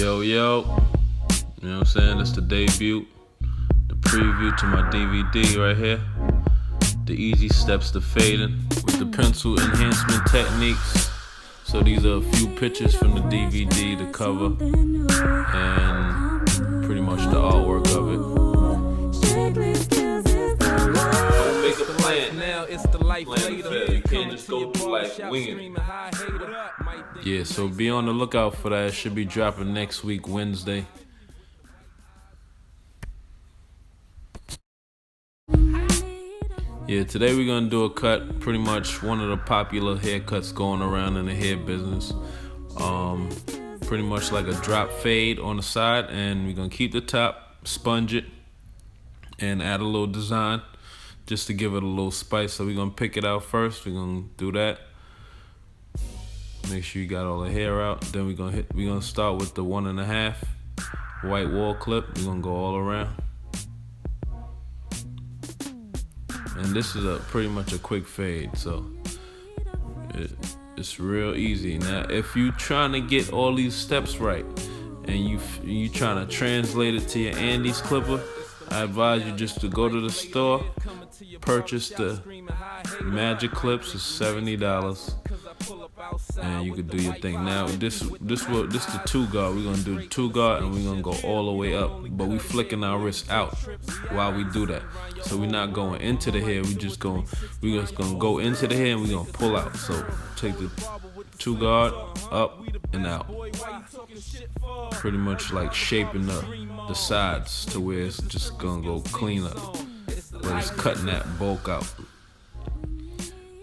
Yo, you know what I'm saying? That's the debut, the preview to my DVD right here. The easy steps to fading with the pencil enhancement techniques. So these are a few pictures from the DVD, the cover, and pretty much the artwork of it. Don't make a plan. Now it's the life later. You can't just go through life winging it. Yeah, so be on the lookout for that. It should be dropping next week, Wednesday. Yeah, today we're gonna do a cut, pretty much one of the popular haircuts going around in the hair business. Pretty much like a drop fade on the side, and we're gonna keep the top, sponge it, and add a little design just to give it a little spice. So we're gonna pick it out first. We're gonna do that. Make sure you got all the hair out. Then we're gonna start with the 1.5 white wall clip. We're gonna go all around. And this is pretty much a quick fade, so it's real easy. Now, if you trying to get all these steps right, and you trying to translate it to your Andes clipper, I advise you just to go to the store, purchase the Magic Clips. It's $70, and you can do your thing. Now, this the 2 guard. We're gonna do the 2 guard, and we're gonna go all the way up, but we flicking our wrist out while we do that. So we're not going into the hair. We're just gonna go into the hair, and we're gonna pull out. So take the 2 guard up and out, pretty much like shaping the sides to where it's just gonna go clean up, but it's cutting that bulk out.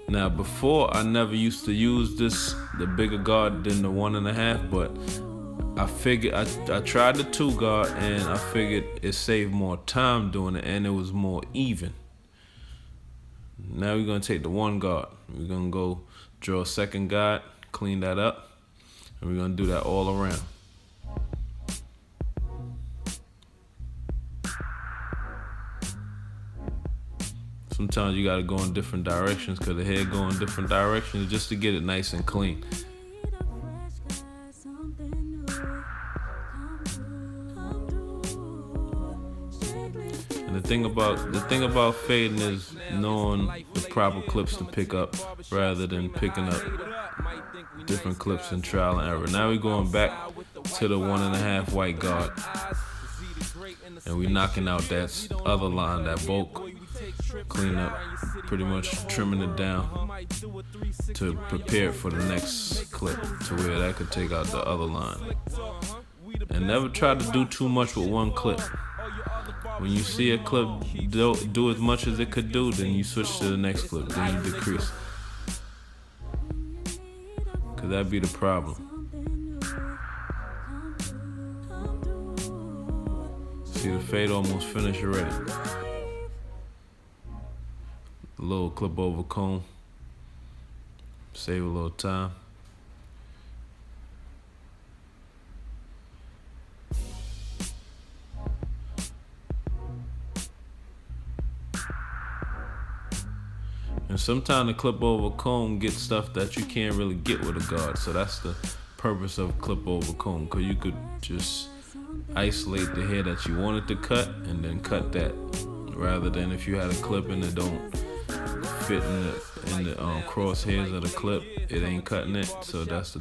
Now, before, I never used to use the bigger guard than the 1.5, but I figured I tried the 2 guard, and I figured it saved more time doing it, and it was more even. Now we're gonna take the 1 guard. We're gonna go draw a 2nd guard, clean that up, and we're gonna do that all around. Sometimes you gotta go in different directions because the hair go in different directions just to get it nice and clean. And the thing about fading is knowing the proper clips to pick up rather than picking up different clips and trial and error. Now we're going back to the 1.5 white guard, and we're knocking out that other line, that bulk. Clean up, pretty much trimming it down to prepare it for the next clip, to where that could take out the other line. And never try to do too much with 1 clip. When you see a clip do as much as it could do, then you switch to the next clip, then you decrease, because that'd be the problem. See, the fade almost finished already. A little clip over comb, save a little time. And sometimes the clip over comb gets stuff that you can't really get with a guard, so that's the purpose of clip over comb, because you could just isolate the hair that you wanted to cut and then cut that, rather than if you had a clip and it don't fit in the crosshairs of the clip, it ain't cutting it. So that's a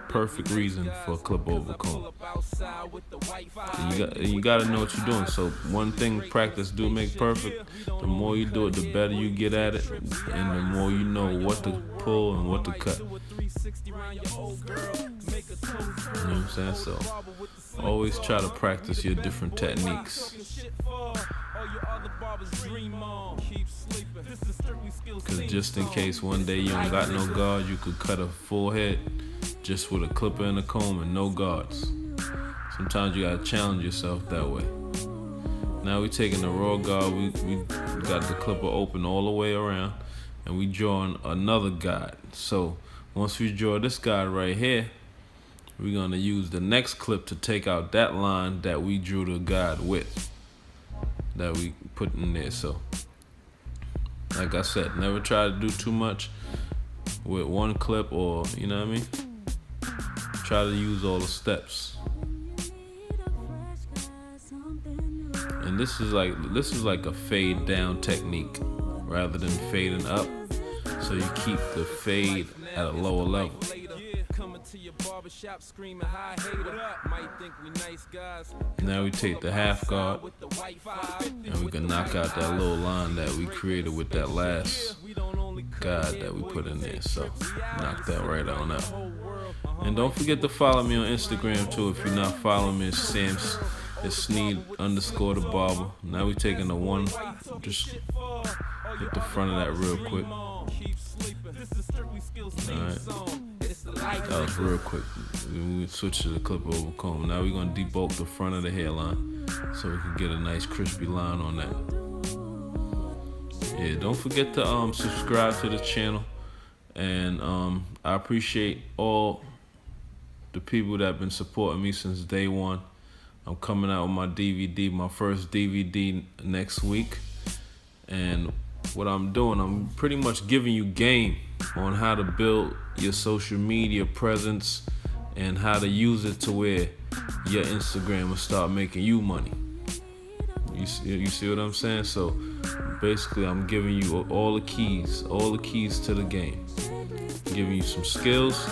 perfect reason for a clip over comb. And you gotta know what you're doing. So one thing, practice do make perfect. The more you do it, the better you get at it, and the more you know what to pull and what to cut. You know what I'm saying? So always try to practice your different techniques, because just in case one day you don't got no guard, you could cut a full head just with a clipper and a comb and no guards. Sometimes you gotta challenge yourself that way. Now we taking the raw guard, we got the clipper open all the way around, and we drawing another guide. So once we draw this guide right here, we're gonna use the next clip to take out that line that we drew the guide with, that we put in there. So like I said, never try to do too much with 1 clip, or you know what I mean? Try to use all the steps. And this is like a fade down technique rather than fading up. So you keep the fade at a lower level. Now we take the half guard and we can knock out that little line that we created with that last guard that we put in there. So knock that right on out. And don't forget to follow me on Instagram too. If you're not following me, it's Sneed_the barber. Now we taking the one, just hit the front of that real quick. Alright, that was real quick. We switch to the clip over comb. Now we're gonna debulk the front of the hairline so we can get a nice crispy line on that. Yeah, don't forget to subscribe to the channel, and I appreciate all the people that have been supporting me since day one. I'm coming out with my DVD, my first DVD next week, and what I'm doing, I'm pretty much giving you game on how to build your social media presence and how to use it to where your Instagram will start making you money. You see what I'm saying? So basically I'm giving you all the keys to the game. I'm giving you some skills,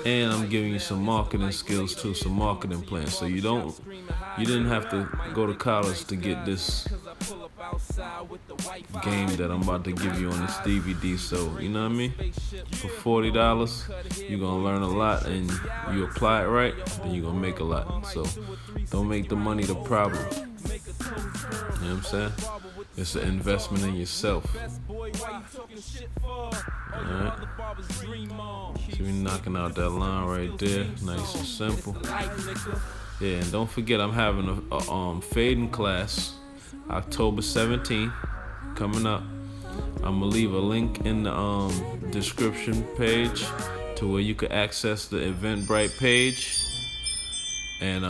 and I'm giving you some marketing skills too, some marketing plans. So you didn't have to go to college to get this game that I'm about to give you on this DVD. So you know what I mean? For $40, you're gonna learn a lot, and you apply it right, then you're gonna make a lot. So don't make the money the problem. You know what I'm saying? It's an investment in yourself. Alright. So we're knocking out that line right there, nice and simple. Yeah, and don't forget I'm having a fading class October 17th coming up. I'm gonna leave a link in the description page to where you can access the Eventbrite page and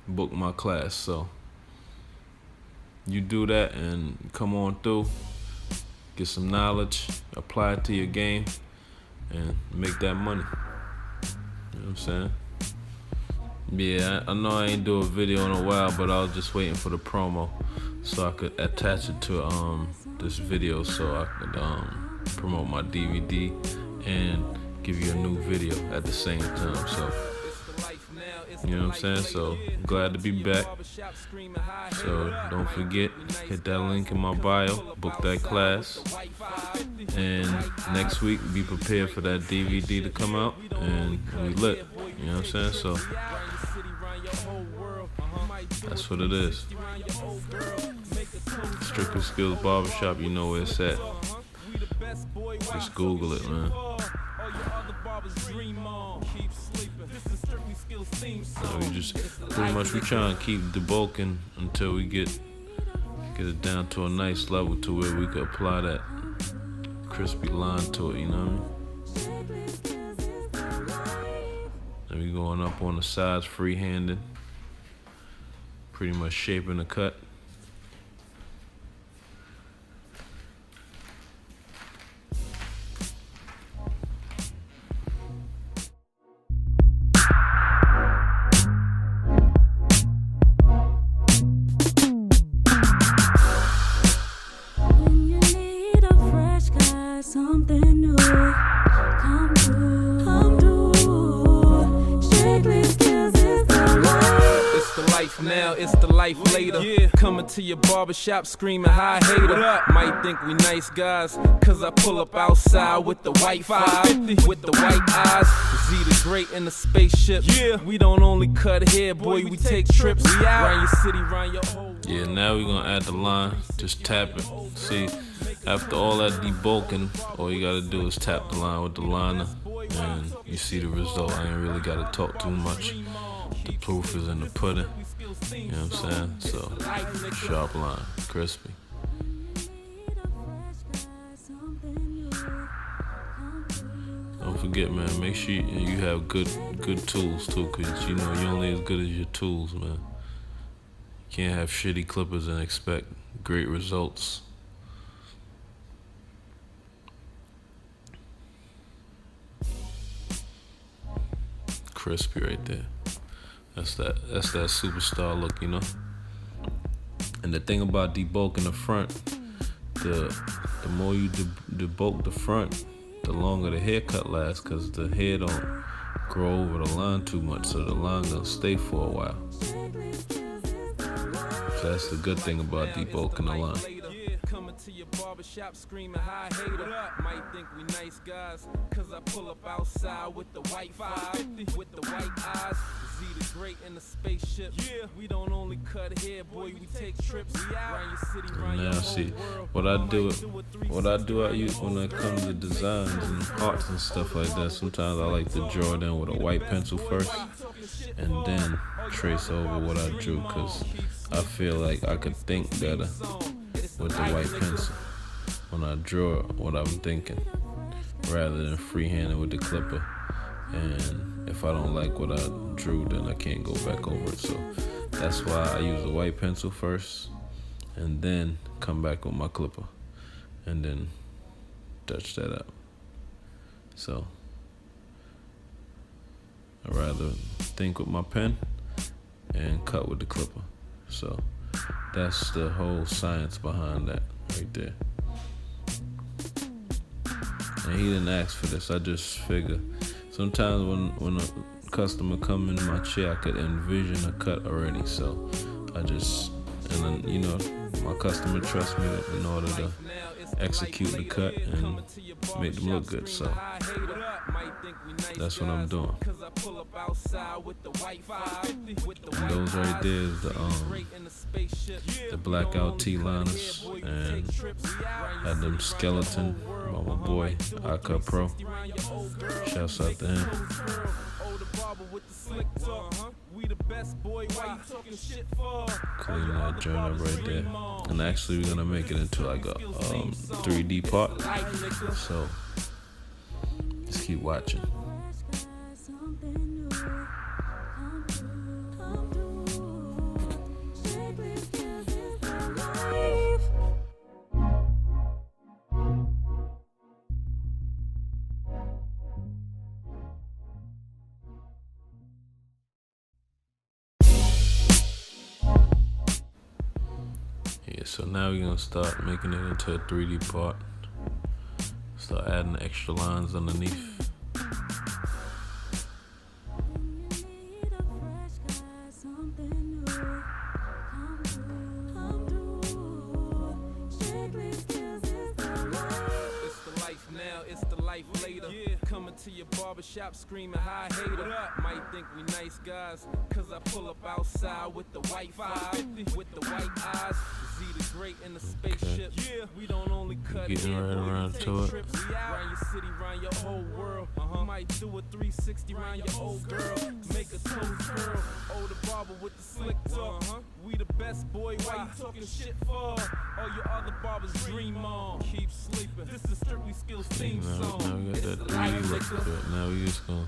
book my class. So you do that and come on through, get some knowledge, apply it to your game, and make that money. You know what I'm saying? Yeah, I know I ain't do a video in a while, but I was just waiting for the promo so I could attach it to this video so I could promote my DVD and give you a new video at the same time. So you know what I'm saying? So glad to be back. So don't forget, hit that link in my bio, book that class, and next week be prepared for that DVD to come out, and we lit. You know what I'm saying? So that's what it is. Strickly Skillz Barbershop, you know where it's at. Just Google it, man. We just pretty much we trying to keep debulking until we get it down to a nice level to where we could apply that crispy line to it, you know what I mean? And we going up on the sides free-handed, pretty much shaping the cut. Something new, come through. Strickly Skillz is the life. It's the life now, it's the life later. Coming to your barbershop screaming hi hater. Might think we nice guys, cause I pull up outside with the white 5, with the white eyes. Z the Great in the spaceship. We don't only cut hair, boy, we take trips. Round your city, round your whole world. Yeah, now we're gonna add the line. Just tap it. See, after all that debulking, all you gotta do is tap the line with the liner, and you see the result. I ain't really gotta talk too much. The proof is in the pudding. You know what I'm saying? So, sharp line, crispy. Don't forget, man, make sure you have good tools too, cause you know you're only as good as your tools, man. You can't have shitty clippers and expect great results. crispy right there. That's that superstar look, you know. And the thing about debulking the front, the more you debulk the front, the longer the haircut lasts, cause the hair don't grow over the line too much, so the line gonna stay for a while. So that's the good thing about debulking the line. Coming to your barbershop screaming hi hater. Might think we nice guys, cause I pull up outside with the white 550 with the white eyes. Z the great in the spaceship. Yeah, we don't only cut hair, boy, we take trips around your city, around your whole See, world. what I do I use when it comes to designs and arts and stuff like that. Sometimes I like to draw it in with a white pencil first, and then trace over what I drew, cause I feel like I could think better with the white pencil when I draw what I'm thinking, rather than freehanding with the clipper. And if I don't like what I drew, then I can't go back over it. So that's why I use the white pencil first, and then come back with my clipper, and then touch that up. So I'd rather think with my pen and cut with the clipper. So that's the whole science behind that right there. And he didn't ask for this. I just figure sometimes when a customer come in my chair, I could envision a cut already. So I just, and then, you know, my customer trusts me in order to execute the cut and make them look good. So that's what I'm doing. And those right there is the blackout T-liners, and had them skeleton by my boy Aka Pro. Shouts out to him. Clean that joint up right there. And actually we're gonna make it into like a 3D part. So just keep watching. Yeah, so now we're gonna start making it into a 3D part. Start adding extra lines underneath. Coming to your barbershop screaming hi hater. Might think we nice guys, cause I pull up outside with the white 550 with the white eyes. Z the great in the spaceship. Yeah, we don't only cut Getting hair, right boy, around we take to it. trips around your city, around your whole world. We might do a 360 around your old girl, make a toes curl. Oh, the barber with the slick talk. We the best, boy, why you talking shit for? All your other barbers dream on. Keep sleeping. This is Strickly Skillz theme song. Now we got that 3D look to it. Now we just gonna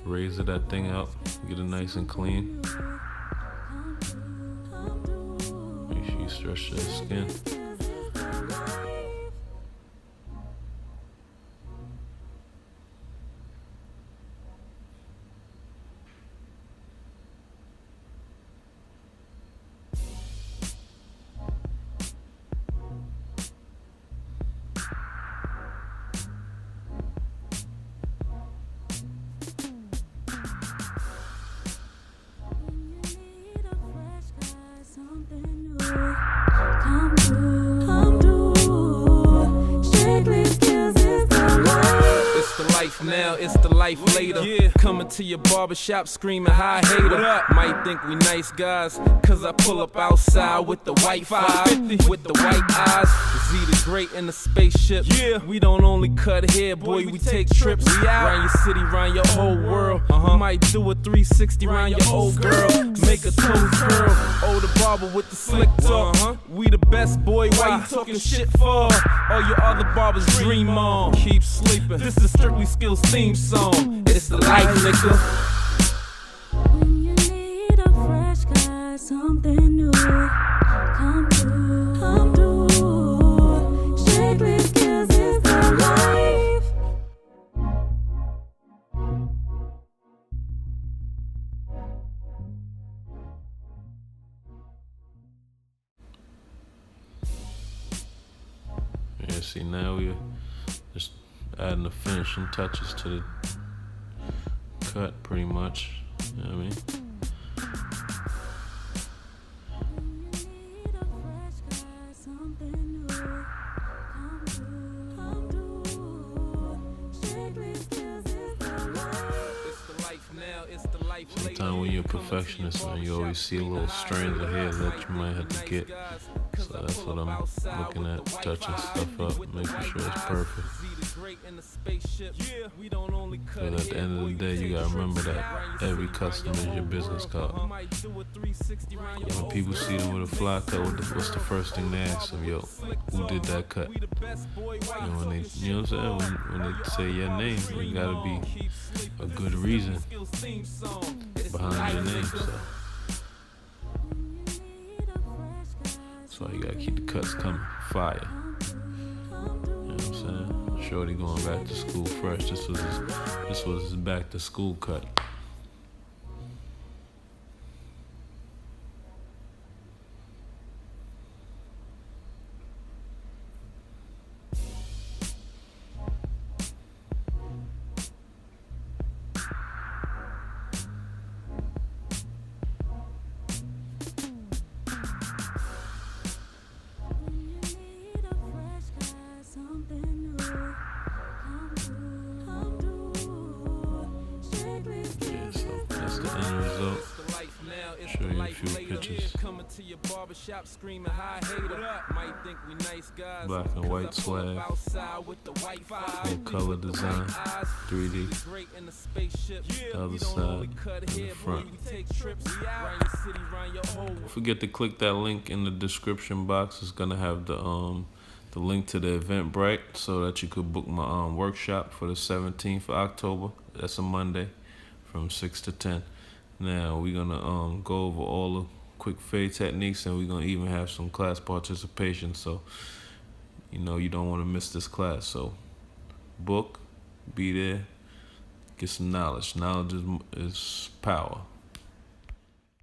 razor that thing out, get it nice and clean. Make sure you stretch the skin. Now it's the life later. Coming to your barbershop screaming hi hater. Might think we nice guys, cause I pull up outside with the white 550 with the white eyes. Z the great in the spaceship. Yeah, we don't only cut hair, boy, we take trips around your city, around your whole world. We might do a 360 around your old girl, make a toes curl. Oh, the barber with the slick talk. We the best, boy, why you talking shit for? All your other barbers dream on. Keep sleeping. This is Strickly Skillz theme song. It's the life, nigga. When you need a fresh guy, something new, come through, come through. Strickly Skillz is the life. See, now we're just adding the finishing touches to the cut, pretty much. You know what I mean? Sometimes when you're a perfectionist, man, you always see little strands of hair that you might have to get. So that's what I'm looking at, touching stuff up, making sure it's perfect. But at the end of the day, you gotta remember that every customer is your business card. When people see them with a fly cut, what's the first thing they ask them? Yo, who did that cut? And when they, you know what I'm saying? When they say your name, there gotta be a good reason behind your name. So you gotta keep the cuts coming, fire. You know what I'm saying? Shorty going back to school fresh. This was his back to school cut. Show you a few pictures. Black and white swag. Full color design. 3D. The other side and the front. Don't forget to click that link in the description box. It's gonna have the link to the Eventbrite so that you could book my workshop for the 17th of October. That's a Monday from 6 to 10. Now we're gonna go over all the quick fade techniques, and we're gonna even have some class participation. So you know you don't want to miss this class. So book, be there, get some knowledge. Knowledge is power.